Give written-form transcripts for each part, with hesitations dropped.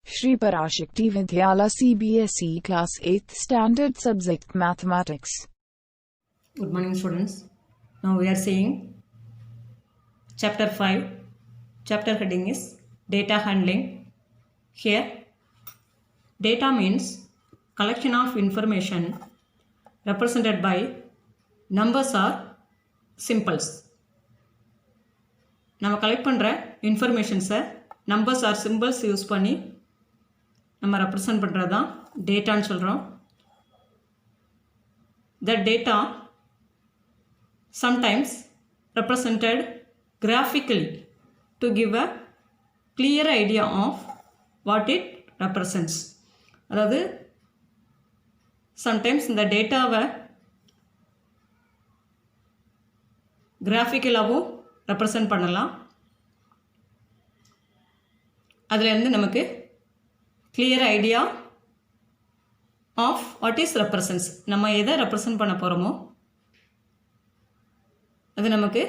Shri Parashakti Vidyala CBSE Class 8th Standard Subject Mathematics. Good morning students. Now we are seeing chapter 5. Chapter heading is data handling. Here data means collection of information represented by numbers or symbols. நம்ம collect பண்ணுற இன்ஃபர்மேஷன்ஸை numbers are symbols use பண்ணி நம்ம represent பண்ணுறது தான் டேட்டான்னு சொல்கிறோம். The data sometimes represented graphically to give a clear idea of what it represents. அதாவது sometimes இந்த டேட்டாவை கிராஃபிக்கலாகவும் ரெப்ரசன்ட் பண்ணலாம். அதிலேருந்து நமக்கு clear idea of what is represents, நம்ம எதை ரெப்ரசன்ட் பண்ண போகிறோமோ அது நமக்கு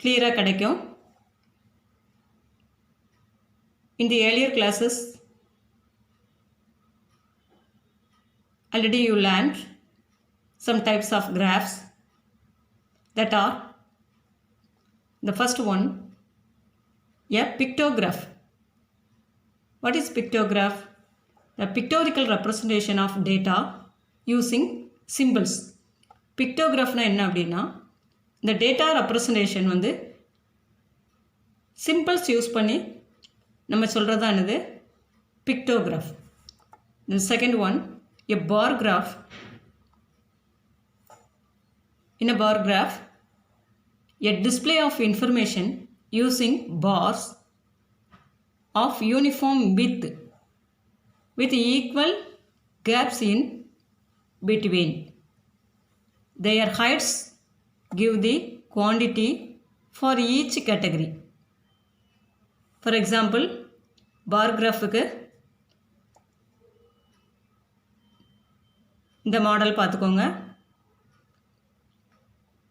கிளியராக கிடைக்கும். In the earlier classes already you learned some types of graphs that are the first one, a pictograph. What is pictograph? The pictorial representation of data using symbols. Pictographனா என்ன அப்படின்னா, இந்த டேட்டா ரெப்ரசன்டேஷன் வந்து சிம்பிள்ஸ் யூஸ் பண்ணி நம்ம சொல்கிறது தான் என்னது pictograph. The second one, a bar graph. In a bar graph, a display of information using bars of uniform width with equal gaps in between. Their heights give the quantity for each category. For example, bar graphக்கு இந்த model பார்த்துக்கோங்க.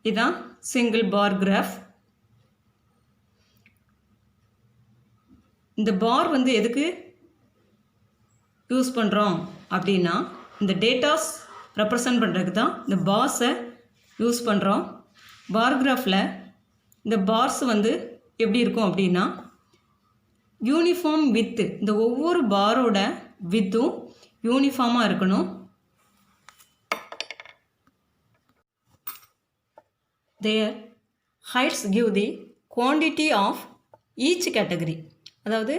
இதான் single பார் graph. இந்த பார் வந்து எதுக்கு use பண்ணுறோம் அப்படின்னா, இந்த datas represent பண்ணுறதுக்கு தான் இந்த பார்ஸை யூஸ் பண்ணுறோம். பார் கிராஃபில் இந்த பார்ஸ் வந்து எப்படி இருக்கும் அப்படின்னா, யூனிஃபார்ம் வித்து, இந்த ஒவ்வொரு பாரோட வித்தும் யூனிஃபார்மாக இருக்கணும். Their heights give the quantity of each category. அதாவது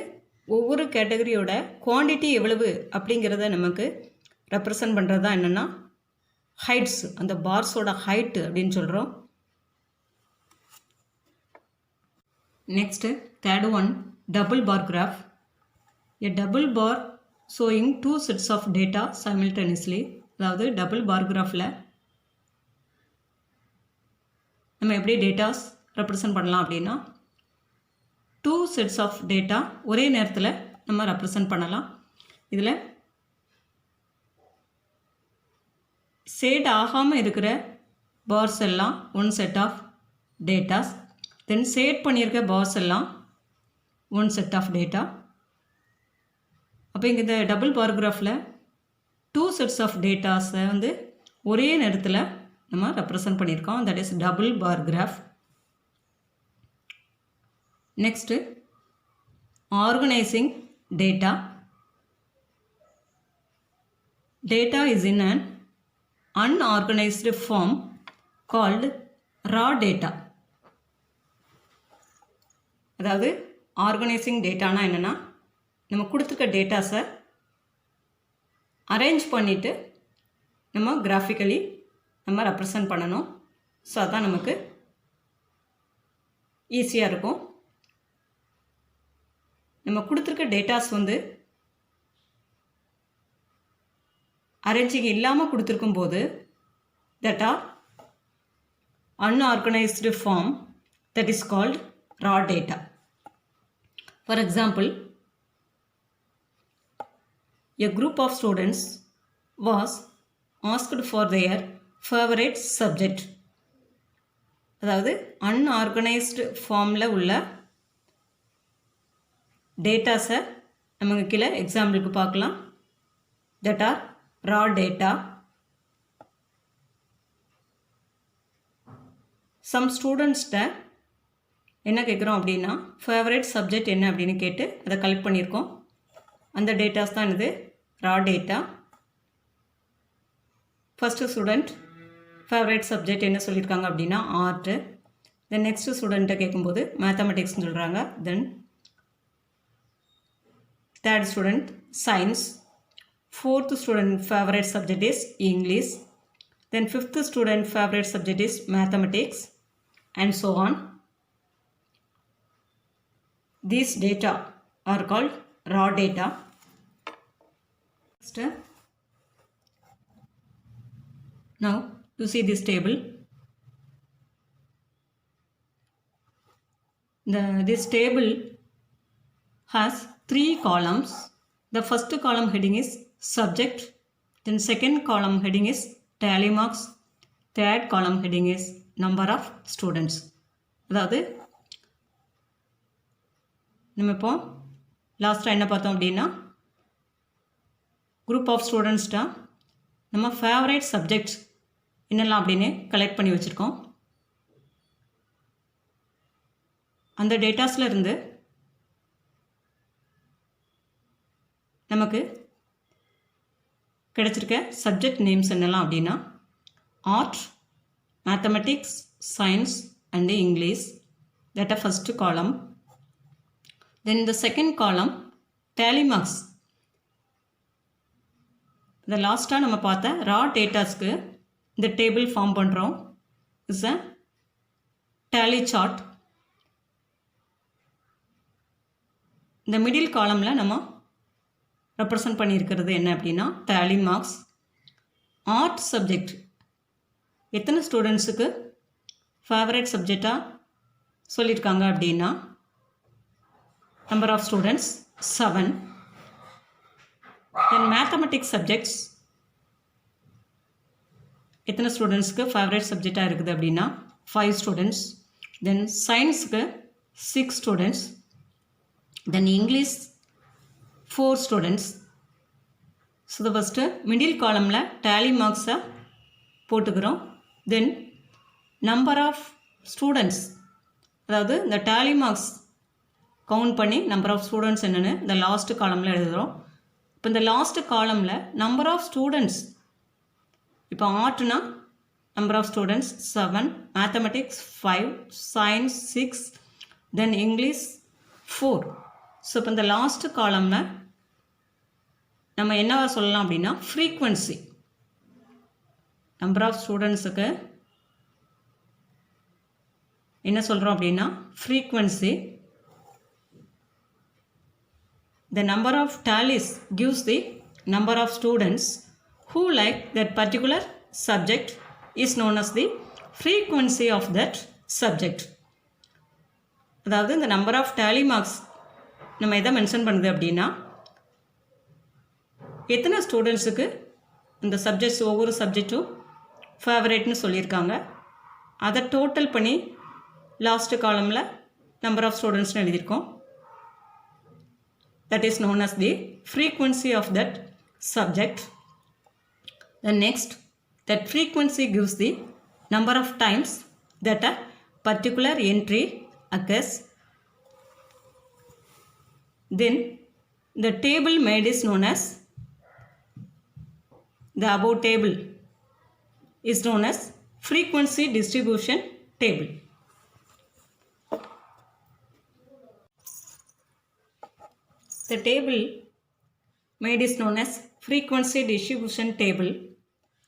ஒவ்வொரு கேட்டகரியோட குவான்டிட்டி எவ்வளவு அப்படிங்கிறத நமக்கு ரெப்ரசன்ட் பண்ணுறது தான் என்னென்னா ஹைட்ஸ், அந்த பார்ஸோட ஹைட்டு அப்படின்னு சொல்கிறோம். Next third one, double bar graph. A double bar showing two sets of data simultaneously. அதாவது டபுள் பார் கிராஃபில் நம்ம எப்படி டேட்டாஸ் ரெப்ரசன்ட் பண்ணலாம் அப்படின்னா, டூ செட்ஸ் ஆஃப் டேட்டா ஒரே நேரத்தில் நம்ம ரெப்ரசன்ட் பண்ணலாம். இதில் ஷேட் ஆகாமல் இருக்கிற பார்ஸ் எல்லாம் one set of datas, then shade பண்ணியிருக்க பார்ஸ் எல்லாம் ஒன் செட் ஆஃப் டேட்டா. அப்போ இங்கே இந்த டபுள் பாராகிராஃபில் டூ செட்ஸ் ஆஃப் டேட்டாஸை வந்து ஒரே நேரத்தில் நம்ம ரெப்ரசன்ட் பண்ணியிருக்கோம். That is double bar graph. Next organizing data. Data is in an unorganized form called raw data. அதாவது ஆர்கனைசிங் டேட்டானா என்னென்னா, நம்ம கொடுத்துருக்க டேட்டாஸை அரேஞ்ச் பண்ணிவிட்டு நம்ம கிராஃபிக்கலி நம்ம ரெப்ரசன்ட் பண்ணணும். ஸோ அதான் நமக்கு ஈஸியாக இருக்கும். நம்ம கொடுத்துருக்க டேட்டாஸ் வந்து அரேஞ்சிங் இல்லாமல் கொடுத்துருக்கும் போது that R unorganized form, that is called raw data. For example, a group of students was asked for their favorite subject. அதாவது அன்ஆர்கனைஸ்டு ஃபார்மில் உள்ள டேட்டாஸை நமக்கு கீழே எக்ஸாம்பிளுக்கு பார்க்கலாம். that are raw data. some ஸ்டூடெண்ட்ஸ்கிட்ட என்ன கேட்குறோம் அப்படின்னா ஃபேவரட் சப்ஜெக்ட் என்ன அப்படின்னு கேட்டு அதை கலெக்ட் பண்ணியிருக்கோம். அந்த டேட்டாஸ் தான் இது raw data. First student favourite subject என்ன சொல்லியிருக்காங்க அப்படின்னா ஆர்ட்டு. தென் நெக்ஸ்ட்டு ஸ்டூடெண்ட்டை கேட்கும்போது மேத்தமெட்டிக்ஸ்னு சொல்கிறாங்க. Then third student science. Fourth student favourite subject is English. Then fifth student favourite subject is mathematics and so on. These data are called raw data. Now to see this table, this table has 3 columns. The first column heading is subject, then second column heading is tally marks, third column heading is number of students. அதாவது நம்ம இப்போ லாஸ்ட்டாக என்ன பார்த்தோம் அப்படின்னா group of ஸ்டூடெண்ட்ஸ்டா நம்ம favourite subjects என்னெல்லாம் அப்படின்னு கலெக்ட் பண்ணி வச்சுருக்கோம். அந்த டேட்டாஸில் இருந்து நமக்கு கிடைச்சிருக்க சப்ஜெக்ட் நேம்ஸ் என்னெல்லாம் அப்படின்னா art, mathematics, science and English. That are first column. Then in the second column tally marks. The last time நம்ம பார்த்த raw datasக்கு இந்த table form பண்ணுறோம். is a tally chart. இந்த middle columnல நம்ம represent பண்ணியிருக்கிறது என்ன அப்படின்னா tally marks. art subject எத்தனை ஸ்டூடெண்ட்ஸுக்கு ஃபேவரட் சப்ஜெக்டாக சொல்லியிருக்காங்க அப்படின்னா number of students 7. Then mathematics subjects எத்தனை ஸ்டூடெண்ட்ஸ்க்கு ஃபேவரட் சப்ஜெக்டாக இருக்குது அப்படின்னா 5 ஸ்டூடெண்ட்ஸ். தென் சயின்ஸுக்கு 6 students. Then English 4 students. So first middle காலமில் டேலி மார்க்ஸை போட்டுக்கிறோம். தென் நம்பர் ஆஃப் ஸ்டூடெண்ட்ஸ், அதாவது இந்த டேலி மார்க்ஸ் கவுண்ட் பண்ணி நம்பர் ஆஃப் ஸ்டூடெண்ட்ஸ் என்னென்னு இந்த லாஸ்ட்டு காலமில் எழுதுகிறோம். இப்போ இந்த லாஸ்ட்டு காலமில் நம்பர் ஆஃப் ஸ்டூடெண்ட்ஸ், இப்போ ஆர்ட்னா number of students 7, mathematics 5, science 6, then English 4. So இப்போ இந்த லாஸ்ட்டு காலமில் நம்ம என்ன சொல்லலாம் அப்படின்னா ஃப்ரீக்வன்சி, நம்பர் ஆஃப் ஸ்டூடெண்ட்ஸுக்கு என்ன சொல்கிறோம் அப்படின்னா frequency. The number of tallies gives the number of students who like that particular subject is known as the frequency of that subject. அதாவது இந்த நம்பர் ஆஃப் டேலி மார்க்ஸ் நம்ம எதை மென்ஷன் பண்ணுது அப்படின்னா எத்தனை ஸ்டூடெண்ட்ஸுக்கு இந்த சப்ஜெக்ட்ஸ் ஒவ்வொரு சப்ஜெக்டும் ஃபேவரேட்னு சொல்லியிருக்காங்க, அதை டோட்டல் பண்ணி லாஸ்ட்டு காலமில் நம்பர் ஆஃப் ஸ்டூடெண்ட்ஸ்னு எழுதியிருக்கோம். that is known as the frequency of that subject. The next, that frequency gives the number of times that a particular entry occurs. Then the table made is known as, the above table is known as frequency distribution table. The table made is known as frequency distribution table.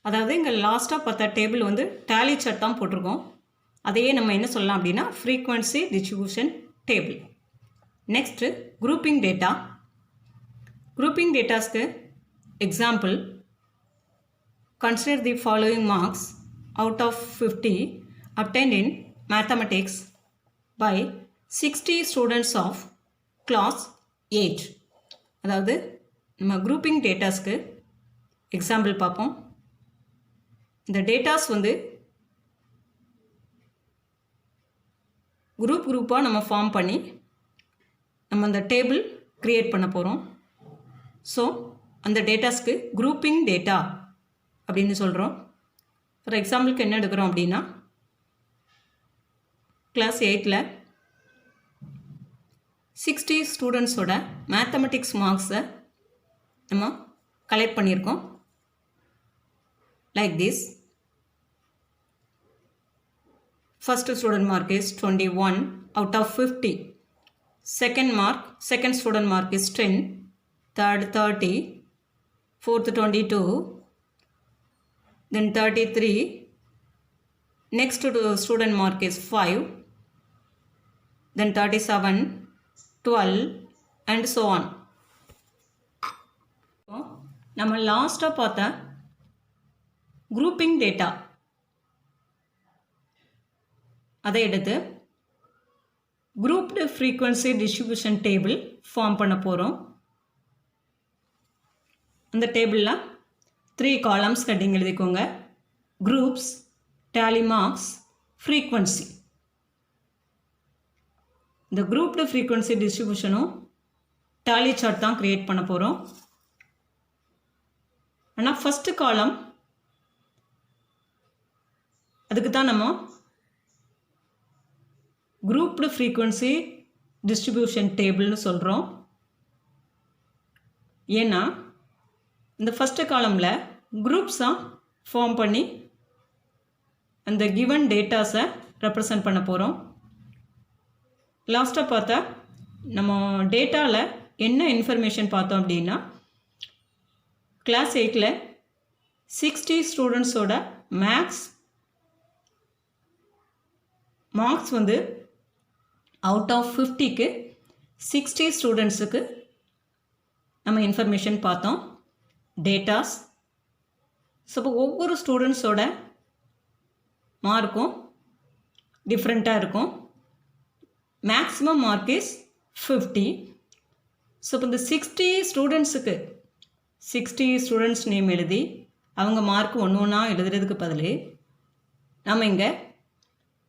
அதாவது இங்கே லாஸ்ட்டாக பார்த்த table வந்து tally chart தான் போட்டிருக்கோம். அதையே நம்ம என்ன சொல்லலாம் அப்படின்னா frequency distribution table. Next grouping data. grouping datasக்கு example, consider the following marks out of 50 obtained in mathematics by 60 students of class 8. அதாவது நம்ம குரூப்பிங் டேட்டாஸ்க்கு எக்ஸாம்பிள் பார்ப்போம். இந்த டேட்டாஸ் வந்து குரூப்பாக நம்ம ஃபார்ம் பண்ணி நம்ம அந்த டேபிள் க்ரியேட் பண்ண போகிறோம். ஸோ அந்த டேட்டாஸ்க்கு குரூப்பிங் டேட்டா அப்படின்னு சொல்கிறோம். ஃபார் எக்ஸாம்பிளுக்கு என்ன எடுக்கிறோம் அப்படின்னா, கிளாஸ் 8ல் 60 ஸ்டூடெண்ட்ஸோட மேத்தமெட்டிக்ஸ் மார்க்ஸை நம்ம கலெக்ட் பண்ணியிருக்கோம். Like this. First student mark is 21 out of 50. Second student mark is 10. Third 30. Fourth 22. Then 33. Next student mark is 5. Then 37, 12 and so on. நம்ம லாஸ்ட்டாக பார்த்த குரூப்பிங் டேட்டா அதை எடுத்து grouped frequency distribution table form பண்ண போகிறோம். அந்த டேபிளில் 3 காலம்ஸ் கட்டிங் எழுதிக்கோங்க. Groups, tally marks, frequency. இந்த குரூப்டு ஃப்ரீக்வன்சி டிஸ்ட்ரிபியூஷனும் டேலி சார்ட் தான் க்ரியேட் பண்ண போகிறோம். ஆனால் ஃபஸ்ட்டு காலம் அதுக்கு தான் நம்ம குரூப்டு ஃப்ரீக்வன்சி டிஸ்ட்ரிபியூஷன் டேபிள்னு சொல்கிறோம். ஏன்னா இந்த ஃபஸ்ட்டு காலமில் குரூப்ஸாக ஃபார்ம் பண்ணி அந்த கிவன் டேட்டாஸை ரெப்ரசன்ட் பண்ண போகிறோம். லாஸ்ட்டாக பார்த்தா நம்ம டேட்டாவில் என்ன இன்ஃபர்மேஷன் பார்த்தோம் அப்படின்னா, கிளாஸ் 8ல் 60 ஸ்டூடெண்ட்ஸோட மார்க்ஸ் வந்து அவுட் ஆஃப் 50க்கு 60 ஸ்டூடெண்ட்ஸுக்கு நம்ம இன்ஃபர்மேஷன் பார்த்தோம். டேட்டாஸ். ஸோ இப்போ ஒவ்வொரு ஸ்டூடெண்ட்ஸோட மார்க்கும் டிஃப்ரெண்ட்டாக இருக்கும். Maximum mark is 50. ஸோ இப்போ இந்த 60 ஸ்டூடெண்ட்ஸ் நேம் எழுதி அவங்க மார்க் ஒன்றா எழுதுறதுக்கு பதில் நம்ம இங்கே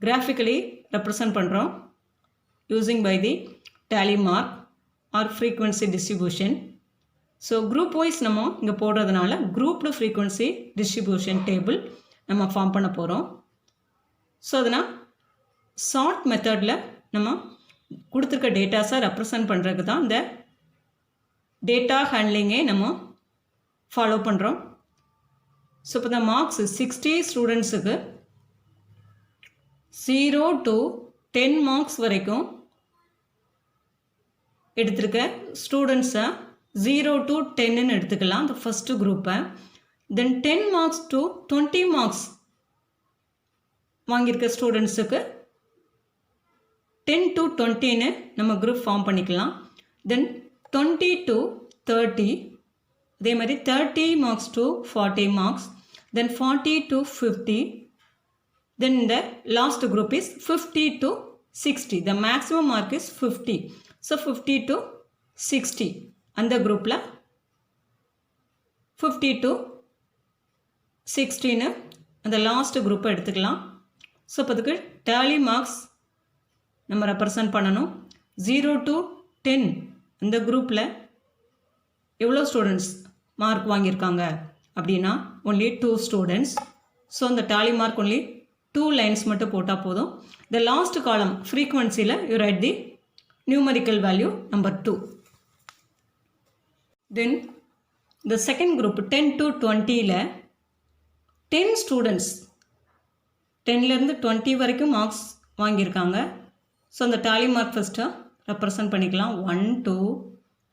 கிராஃபிக்கலி ரெப்ரசன்ட் பண்ணுறோம் using by the tally mark or frequency distribution. So group wise நம்ம இங்கே போடுறதுனால குரூப்டு ஃப்ரீக்வன்சி டிஸ்ட்ரிபியூஷன் டேபிள் நம்ம ஃபார்ம் பண்ண போகிறோம். ஸோ அதனால் சார்ட் மெத்தடில் நம்ம கொடுத்துருக்க டேட்டாஸை ரெப்ரசன்ட் பண்ணுறதுக்கு தான் இந்த டேட்டா ஹேண்ட்லிங்கே நம்ம ஃபாலோ பண்ணுறோம். ஸோ இப்போ இந்த மார்க்ஸ் 60 ஸ்டூடெண்ட்ஸுக்கு 0 to 10 மார்க்ஸ் வரைக்கும் எடுத்திருக்க ஸ்டூடெண்ட்ஸை 0 to 10ன்னு எடுத்துக்கலாம் இந்த ஃபஸ்ட்டு குரூப்பை. தென் 10 மார்க்ஸ் to 20 மார்க்ஸ் வாங்கியிருக்க ஸ்டூடெண்ட்ஸுக்கு 10 to 20ன்னு நம்ம குரூப் ஃபார்ம் பண்ணிக்கலாம். தென் 20 to 30, அதே மாதிரி 30 marks to 40 marks, then 40 to 50. Then the last group is 50 to 60. The maximum mark is 50. So 50 to 60. And the group la 50 to 16. And the last group எடுத்துக்கலாம். So அதுக்கு tally marks நம்ம represent பண்ணணும். 0 to 10 அந்த குரூப்பில் எவ்வளோ students mark வாங்கியிருக்காங்க அப்படின்னா only 2 students. So அந்த tally mark only 2 lines மட்டும் போட்டால் போதும். The last column frequencyல you write the numerical value number 2. Then the second group 10 to 20ல 10 students 10லேருந்து 20 வரைக்கும் மார்க்ஸ் வாங்கியிருக்காங்க. ஸோ அந்த tally mark ஃபஸ்ட்டாக ரெப்ரசன்ட் பண்ணிக்கலாம். 1 2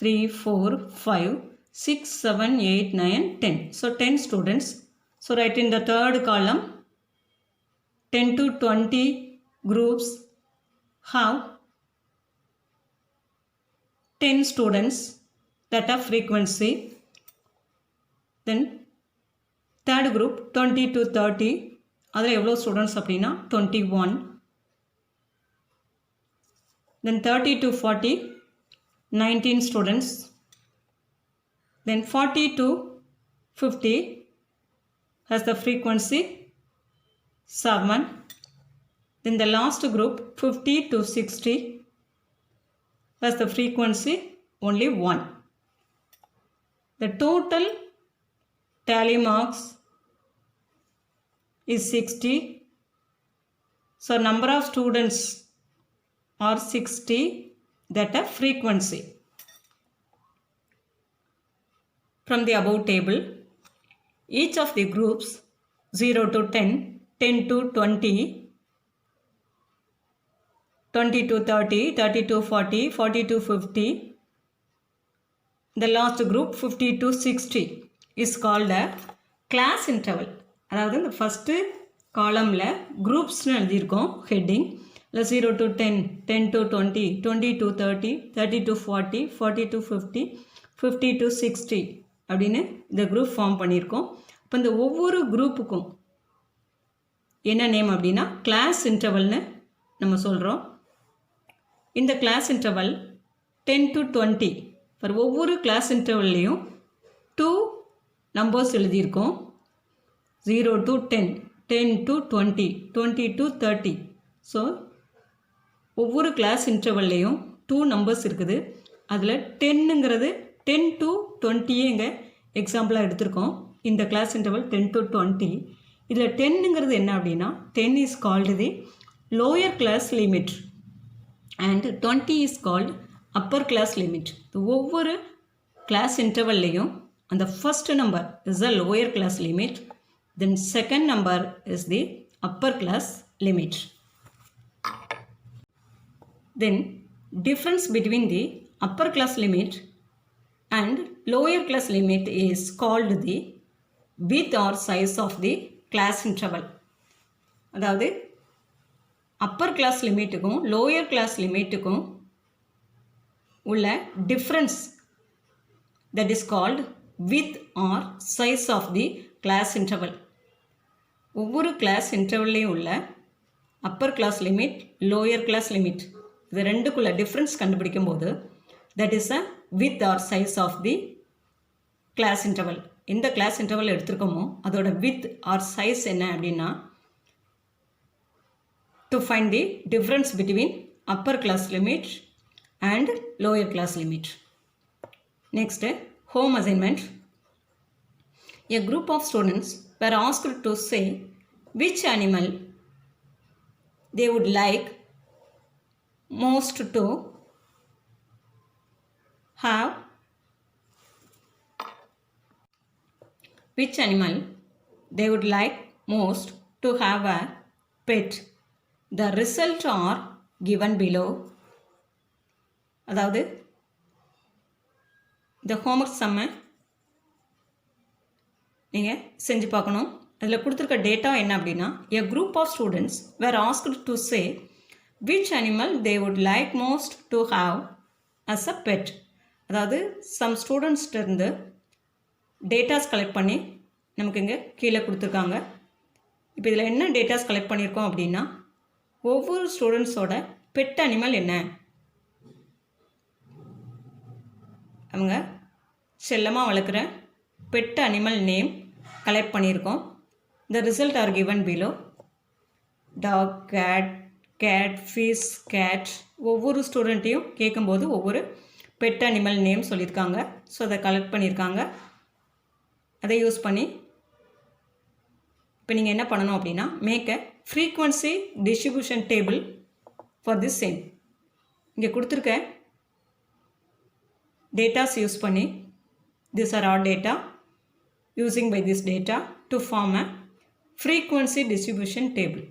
3 4 5 6 7 8 9 10. So 10 students. So write in the third column 10 to 20 groups have 10 students that are frequency. Then third group 20 to 30, அதில் எவ்வளோ students அப்படின்னா 21. Then 30 to 40, 19 students. Then 40 to 50 has the frequency 7. Then the last group 50 to 60 has the frequency only 1. The total tally marks is 60. So number of students are 60, that a frequency. From the above table, each of the groups 0 to 10, 10 to 20, 20 to 30, 30 to 40, 40 to 50. The last group 50 to 60 is called a class interval. அதாவது இந்த first காலமில் குரூப்ஸ்னு எழுதியிருக்கோம் heading. இல்லை 0 to 10, 10 to 20, 20 to 30, 30 to 40, 40 to 50, 50 to 60 அப்படின்னு இந்த group form பண்ணியிருக்கோம். இப்போ இந்த ஒவ்வொரு குரூப்புக்கும் என்ன நேம் அப்படின்னா கிளாஸ் இன்டர்வல்னு நம்ம சொல்கிறோம். இந்த கிளாஸ் இன்டர்வல் 10 to 20 ஃபார் ஒவ்வொரு கிளாஸ் இன்டர்வல்லையும் 2 நம்பர்ஸ் எழுதியிருக்கோம். 0 to 10, 10 to 20, 20 to 30. ஸோ ஒவ்வொரு கிளாஸ் இன்டர்வல்லையும் 2 நம்பர்ஸ் இருக்குது. அதில் 10ங்கிறது 10 to 20 இங்கே எக்ஸாம்பிளாக எடுத்திருக்கோம். இந்த கிளாஸ் இன்டர்வல் 10 to 20. இதில் 10ங்கிறது என்ன அப்படின்னா 10 is called the lower class limit and 20 is called upper class limit. ஒவ்வொரு கிளாஸ் இன்டர்வல்லையும் அந்த first number is the lower class limit, then second number is the upper class limit. Then difference between the upper class limit and lower class limit is called the width or size of the class interval. அதாவது upper class லிமிட்டுக்கும் lower class லிமிட்டுக்கும் உள்ள difference that is called width or size of the class interval. ஒவ்வொரு class இன்டர்வல்லையும் உள்ள upper class limit lower class limit இது ரெண்டுக்குள்ள difference கண்டுபிடிக்கும் போது that is a width or size of the class interval. எந்த class interval எடுத்திருக்கோமோ அதோட width or size என்ன அப்படின்னா to find the difference between upper class limit and lower class limit. Next, home assignment. A group of students were asked to say which animal they would like most to have. Which animal they would like most to have a pet. The results are given below. அதாவது இந்த homework சம்மை நீங்கள் செஞ்சு பார்க்கணும். அதில் கொடுத்துருக்க data என்ன அப்படின்னா a group of students were asked to say which animal they would like most to have as a pet. அதாவது சம் ஸ்டூடெண்ட்ஸ்கிட்டருந்து டேட்டாஸ் கலெக்ட் பண்ணி நமக்கு இங்கே கீழே கொடுத்துருக்காங்க. இப்போ இதில் என்ன டேட்டாஸ் கலெக்ட் பண்ணியிருக்கோம் அப்படின்னா ஒவ்வொரு ஸ்டூடெண்ட்ஸோட பெட் அனிமல் என்ன, அவங்க செல்லமாக வளர்க்குற பெட் அனிமல் நேம் கலெக்ட் பண்ணியிருக்கோம். The result are given below. Dog, cat, fish, cat. ஒவ்வொரு ஸ்டூடெண்ட்டையும் கேட்கும்போது ஒவ்வொரு பெட் அனிமல் நேம் சொல்லியிருக்காங்க. ஸோ அதை கலெக்ட் பண்ணியிருக்காங்க. அதை யூஸ் பண்ணி இப்போ நீங்கள் என்ன பண்ணணும் அப்படின்னா make a frequency distribution table for this same. இங்கே கொடுத்துருக்க டேட்டாஸ் யூஸ் பண்ணி these are our data, using by this data to form a frequency distribution table.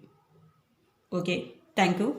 Okay, thank you.